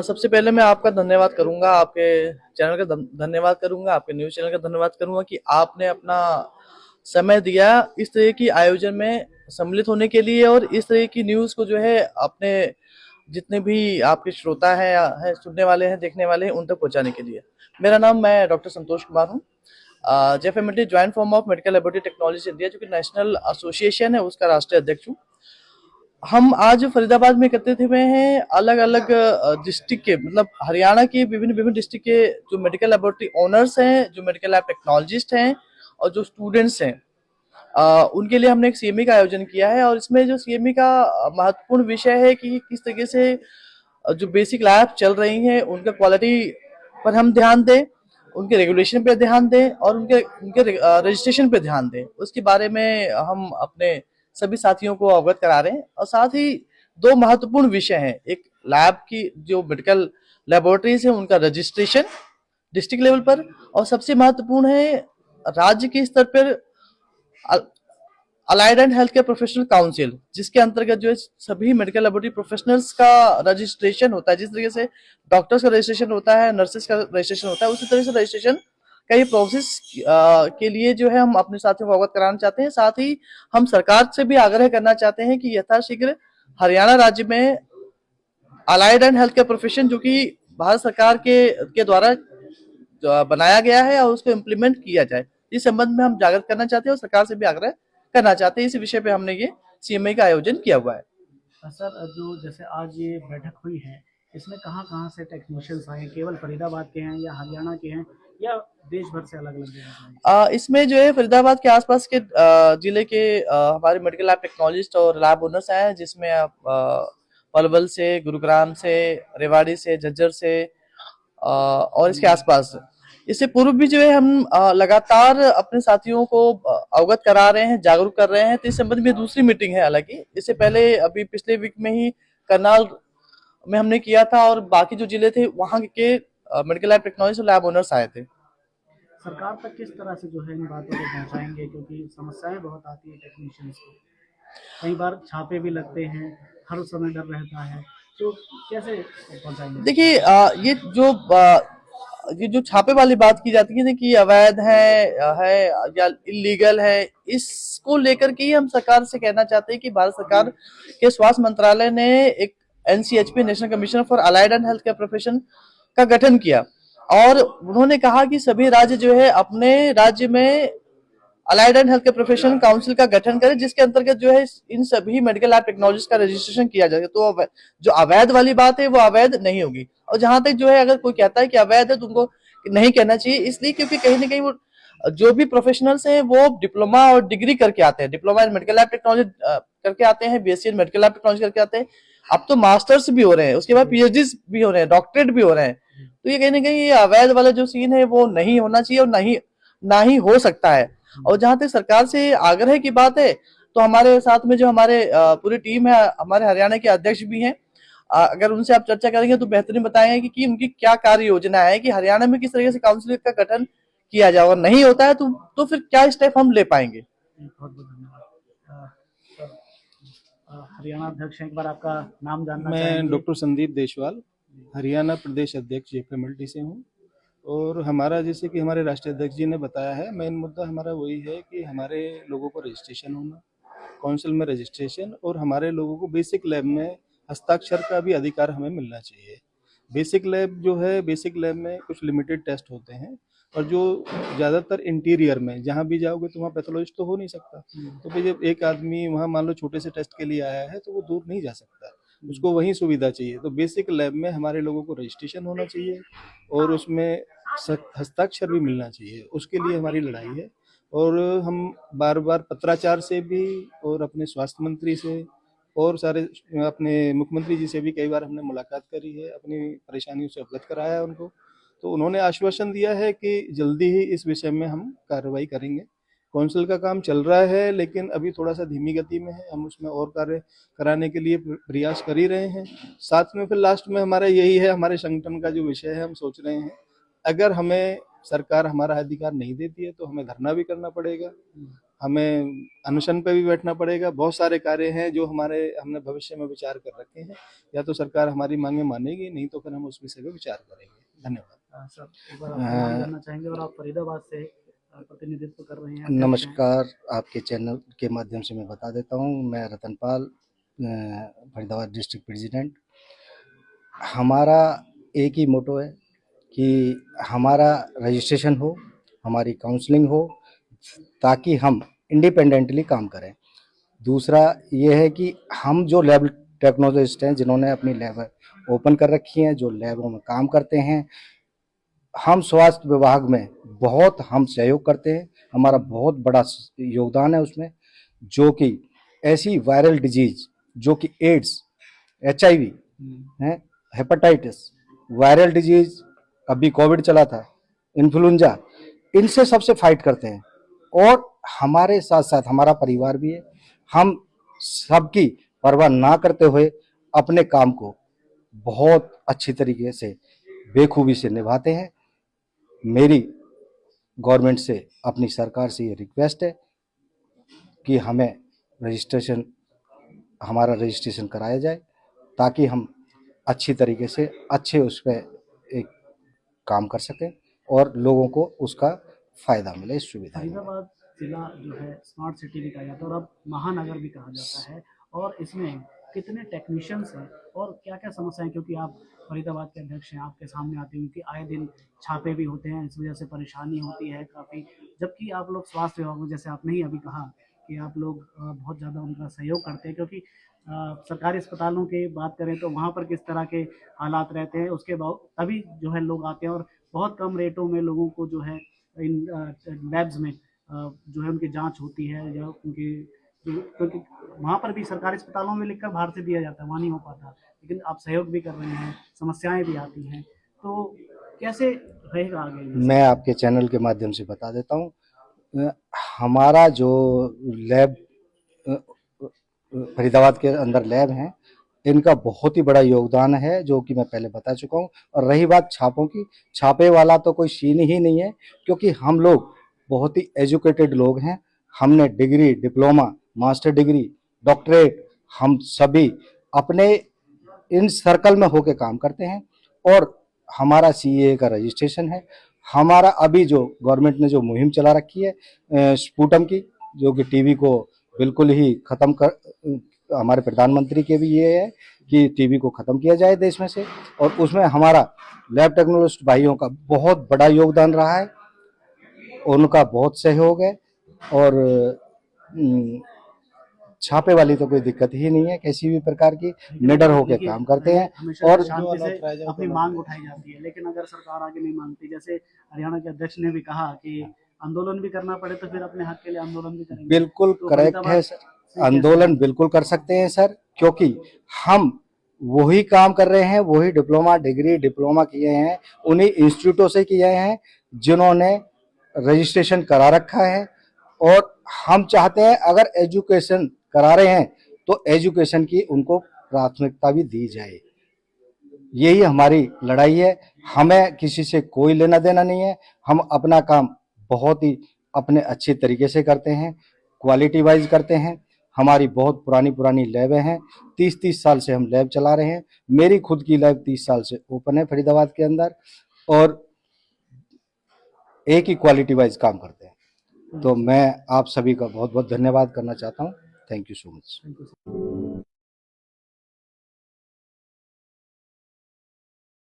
सबसे पहले मैं आपका धन्यवाद करूंगा, आपके चैनल का धन्यवाद करूंगा, आपके न्यूज़ चैनल का धन्यवाद करूंगा कि आपने अपना समय दिया इस तरह की आयोजन में सम्मिलित होने के लिए और इस तरह की न्यूज़ को जो है अपने जितने भी आपके श्रोता हैं, सुनने वाले हैं, देखने वाले हैं, उन तक पहुंचाने के लिए। मैं डॉक्टर संतोष कुमार हूँ। JFMLT joint form of medical laboratory technology India जो कि नेशनल एसोसिएशन है, उसका राष्ट्रीय अध्यक्ष हूँ। हम आज फरीदाबाद में एकत्रित हुए हैं अलग अलग डिस्ट्रिक्ट के, मतलब हरियाणा के विभिन्न विभिन्न डिस्ट्रिक्ट के जो मेडिकल लेबोरेटरी ओनर्स हैं, जो मेडिकल लैब टेक्नोलॉजिस्ट हैं और जो स्टूडेंट्स हैं, उनके लिए हमने एक सीएमई का आयोजन किया है। और इसमें जो सीएमई का महत्वपूर्ण विषय है कि किस तरीके से जो बेसिक लैब चल रही हैं उनका क्वालिटी पर हम ध्यान दें, उनके रेगुलेशन पे ध्यान दें और उनके उनके रजिस्ट्रेशन पे ध्यान दें। उसके बारे में हम अपने सभी साथियों को अवगत करा रहे हैं। और साथ ही दो महत्वपूर्ण विषय हैं, एक लैब की जो मेडिकल लेबोरेटरीज है उनका रजिस्ट्रेशन डिस्ट्रिक्ट लेवल पर, और सबसे महत्वपूर्ण है राज्य के स्तर पर allied and health care professional council, जिसके अंतर्गत जो है सभी मेडिकल लेबोरेटरी प्रोफेशनल्स का रजिस्ट्रेशन होता है। जिस तरीके से डॉक्टर्स का रजिस्ट्रेशन होता है, नर्सेस का रजिस्ट्रेशन होता है, उसी तरह से रजिस्ट्रेशन का ये प्रोसेस के लिए जो है हम अपने साथियों को अवगत कराना चाहते हैं। साथ ही हम सरकार से भी आग्रह करना चाहते हैं कि यथाशीघ्र हरियाणा राज्य में allied and health care profession जो कि भारत सरकार के द्वारा बनाया गया है और उसको इम्प्लीमेंट किया जाए, इस संबंध में हम जागृत करना चाहते हैं और सरकार से भी आग्रह करना चाहते हैं। इस विषय पे हमने ये सीएमए का आयोजन किया हुआ है। सर, जो जैसे आज ये बैठक हुई है, इसमें कहाँ-कहाँ से टेक्नीशियंस आए हैं? केवल फरीदाबाद के हैं या हरियाणा के हैं या देश भर से अलग-अलग जगह से आए हैं? इसमें जो है फरीदाबाद के आसपास के जिले के हमारे मेडिकल लैब टेक्नोलॉजिस्ट और लैब ओनर्स आए हैं, जिसमें आप पलवल से, गुरुग्राम से, रेवाड़ी से, झज्जर से और इसके आसपास। इससे पूर्व भी जो है हम लगातार अपने साथियों को अवगत करा रहे हैं, जागरूक कर रहे हैं। तो इस संबंध में दूसरी मीटिंग है, हालांकि इससे पहले अभी पिछले वीक में ही करनाल में हमने किया था और बाकी जो जिले थे वहाँ के मेडिकल लैब टेक्नोलॉजी और लैब ओनर्स आए थे। सरकार तक किस तरह से जो है इन बातों को पहुँचाएँगे? क्योंकि समस्याएँ बहुत आती हैं टेक्नीशियंस को। कई बार छापे भी लगते हैं, हर समय डर रहता है, तो कैसे पहुँचाएँगे देखिए, सरकार तक? ये जो छापे वाली बात की जाती है ना कि अवैध है या इलीगल है, इसको लेकर के ही हम सरकार से कहना चाहते हैं कि भारत सरकार के स्वास्थ्य मंत्रालय ने एक NCHP, national commission for allied and health care profession का गठन किया और उन्होंने कहा कि सभी राज्य जो है अपने राज्य में allied and health care professional council का गठन करें, जिसके अंतर्गत जो है इन सभी मेडिकल लैब टेक्नोलॉजीज का रजिस्ट्रेशन किया जाएगा। तो जो अवैध वाली बात है वो अवैध नहीं होगी। और जहां तक जो है अगर कोई कहता है कि अवैध है तो उनको नहीं कहना चाहिए, इसलिए क्योंकि कहीं ना कहीं वो जो भी प्रोफेशनल्स हैं वो डिप्लोमा और डिग्री करके आते हैं, diploma in medical lab technology करके आते हैं, BSc in medical lab technology करके आते हैं। अब तो मास्टर्स भी हो रहे हैं, उसके बाद पीएचडी भी हो रहे हैं, डॉक्टरेट भी हो रहे हैं। तो ये कहीं ना कहीं ये अवैध वाला जो सीन है वो नहीं होना चाहिए और ना ही हो सकता है। और जहां तक सरकार से आग्रह की बात है, तो हमारे साथ में जो हमारे पूरी टीम है, हमारे हरियाणा के अध्यक्ष भी हैं। अगर उनसे आप चर्चा करेंगे तो बेहतरीन बताएंगे कि उनकी क्या कार्य योजना है कि हरियाणा में किस तरीके से काउंसिल का गठन किया जाए, और नहीं होता है तो फिर क्या स्टेप हम ले पाएंगे। बहुत बहुत धन्यवाद। सर, हरियाणा अध्यक्ष हैं, एक बार आपका नाम जानना मैं चाहेंगे? डॉक्टर संदीप देशवाल, हरियाणा प्रदेश अध्यक्ष जेएफएमएलटी से हूँ। और हमारा, जैसे कि हमारे राष्ट्रीय अध्यक्ष जी ने बताया है, मेन मुद्दा हमारा वही है कि हमारे लोगों को रजिस्ट्रेशन होना, काउंसिल में रजिस्ट्रेशन, और हमारे लोगों को बेसिक लैब में हस्ताक्षर का भी अधिकार हमें मिलना चाहिए। बेसिक लैब जो है, बेसिक लैब में कुछ लिमिटेड टेस्ट होते हैं और जो ज़्यादातर इंटीरियर में जहाँ भी जाओगे तो वहाँ पैथोलॉजिस्ट तो हो नहीं सकता। तो भाई जब एक आदमी वहाँ मान लो छोटे से टेस्ट के लिए आया है तो वो दूर नहीं जा सकता, उसको वहीं सुविधा चाहिए। तो बेसिक लैब में हमारे लोगों को रजिस्ट्रेशन होना चाहिए और उसमें हस्ताक्षर भी मिलना चाहिए, उसके लिए हमारी लड़ाई है। और हम बार बार पत्राचार से भी और अपने स्वास्थ्य मंत्री से और सारे अपने मुख्यमंत्री जी से भी कई बार हमने मुलाकात करी है, अपनी परेशानियों से अवगत कराया है उनको। तो उन्होंने आश्वासन दिया है कि जल्दी ही इस विषय में हम कार्रवाई करेंगे। काउंसिल का काम चल रहा है लेकिन अभी थोड़ा सा धीमी गति में है, हम उसमें और कार्य कराने के लिए प्रयास कर ही रहे हैं। साथ में फिर लास्ट में हमारा यही है, हमारे संगठन का जो विषय है, हम सोच रहे हैं अगर हमें सरकार हमारा अधिकार नहीं देती है तो हमें धरना भी करना पड़ेगा। हमें अनशन पे भी बैठना पड़ेगा। बहुत सारे कार्य हैं जो हमने भविष्य में विचार कर रखे हैं। या तो सरकार हमारी मांगे मानेगी, नहीं तो फिर हम उस विषय पे विचार करेंगे। धन्यवाद। सर एक बार आप नाम जानना चाहेंगे और आप फरीदाबाद से प्रतिनिधित्व कर रहे हैं, अध्यक्ष हैं। नमस्कार, आपके चैनल के माध्यम से मैं बता देता हूँ, मैं रतनपाल, फरीदाबाद डिस्ट्रिक्ट प्रेसिडेंट। हमारा एक ही मोटो है कि हमारा रजिस्ट्रेशन हो, हमारी काउंसलिंग हो, ताकि हम इंडिपेंडेंटली काम करें। दूसरा ये है कि हम जो लैब टेक्नोलॉजिस्ट हैं, जिन्होंने अपनी लैब ओपन कर रखी हैं, जो लैबों में काम करते हैं, हम स्वास्थ्य विभाग में बहुत हम सहयोग करते हैं। हमारा बहुत बड़ा योगदान है उसमें, जो कि ऐसी वायरल डिजीज जो कि एड्स, HIV है, हेपेटाइटिस, वायरल डिजीज, अभी कोविड चला था, इन्फ्लुएंजा, इनसे सबसे फाइट करते हैं। और हमारे साथ साथ हमारा परिवार भी है। हम सबकी परवाह ना करते हुए अपने काम को बहुत अच्छी तरीके से बेखूबी से निभाते हैं। मेरी गवर्नमेंट से, अपनी सरकार से ये रिक्वेस्ट है कि हमारा रजिस्ट्रेशन कराया जाए, ताकि हम अच्छी तरीके से अच्छे उस पर एक काम कर सकें और लोगों को उसका फ़ायदा मिले, इस सुविधा में। फरीदाबाद जिला जो है स्मार्ट सिटी भी कहा जाता है और अब महानगर भी कहा जाता है, और इसमें कितने टेक्नीशियंस हैं और क्या क्या समस्याएं, क्योंकि आप फरीदाबाद के अध्यक्ष हैं, आपके सामने आती हुई कि आए दिन छापे भी होते हैं, इस वजह से परेशानी होती है काफ़ी। जबकि आप लोग स्वास्थ्य विभाग में, जैसे आपने ही अभी कहा कि आप लोग बहुत ज़्यादा उनका सहयोग करते हैं, क्योंकि सरकारी अस्पतालों की बात करें तो वहाँ पर किस तरह के हालात रहते हैं, उसके बाद तभी जो है लोग आते हैं और बहुत कम रेटों में लोगों को जो है इन लैब्स में जो है उनकी जांच होती है, या उनकी क्योंकि वहाँ पर भी सरकारी अस्पतालों में लिखकर बाहर से दिया जाता है, वहाँ नहीं हो पाता। लेकिन आप सहयोग भी कर रहे हैं, समस्याएं भी आती हैं, तो कैसे रहेगा आगे? मैं आपके चैनल के माध्यम से बता देता हूँ, हमारा जो लैब फरीदाबाद के अंदर लैब हैं, इनका बहुत ही बड़ा योगदान है, जो कि मैं पहले बता चुका हूँ। और रही बात छापों की, छापे वाला तो कोई सीन ही नहीं है, क्योंकि हम लोग बहुत ही एजुकेटेड लोग हैं। हमने degree, diploma, master degree, doctorate, हम सभी अपने इन सर्कल में होके काम करते हैं। और हमारा CAA का रजिस्ट्रेशन है। हमारा अभी जो गवर्नमेंट ने जो मुहिम चला रखी है स्पुटम की, जो कि टीबी को बिल्कुल ही खत्म कर, हमारे प्रधानमंत्री के भी ये है कि टीबी को खत्म किया जाए देश में से, और उसमें हमारा लैब टेक्नोलॉजिस्ट भाइयों का बहुत बड़ा योगदान रहा है, उनका बहुत सहयोग है। और छापे वाली तो कोई दिक्कत ही नहीं है, किसी भी प्रकार की, निडर होकर काम करते हैं। हमेशा और शांति से अपनी मांग उठाई जाती है, लेकिन अगर सरकार आगे नहीं मानती, जैसे हरियाणा के अध्यक्ष ने भी कहा कि आंदोलन भी करना पड़े तो फिर अपने हक के लिए आंदोलन भी करेंगे। बिल्कुल तो करेक्ट है सर, आंदोलन बिल्कुल कर सकते हैं सर, क्योंकि हम वही काम कर रहे हैं, वही डिप्लोमा, डिग्री, डिप्लोमा किए हैं, उन्हीं इंस्टीट्यूटों से किए हैं जिन्होंने रजिस्ट्रेशन करा रखा है। और हम चाहते हैं, अगर एजुकेशन करा रहे हैं तो एजुकेशन की उनको प्राथमिकता भी दी जाए। यही हमारी लड़ाई है, हमें किसी से कोई लेना देना नहीं है। हम अपना काम बहुत ही अपने अच्छे तरीके से करते हैं, क्वालिटी वाइज करते हैं। हमारी बहुत पुरानी लैबें हैं, 30 साल से हम लैब चला रहे हैं। मेरी खुद की लैब 30 साल से ओपन है फरीदाबाद के अंदर, और एक ही क्वालिटी वाइज काम करते हैं। तो मैं आप सभी का बहुत बहुत धन्यवाद करना चाहता हूँ। Thank you so much.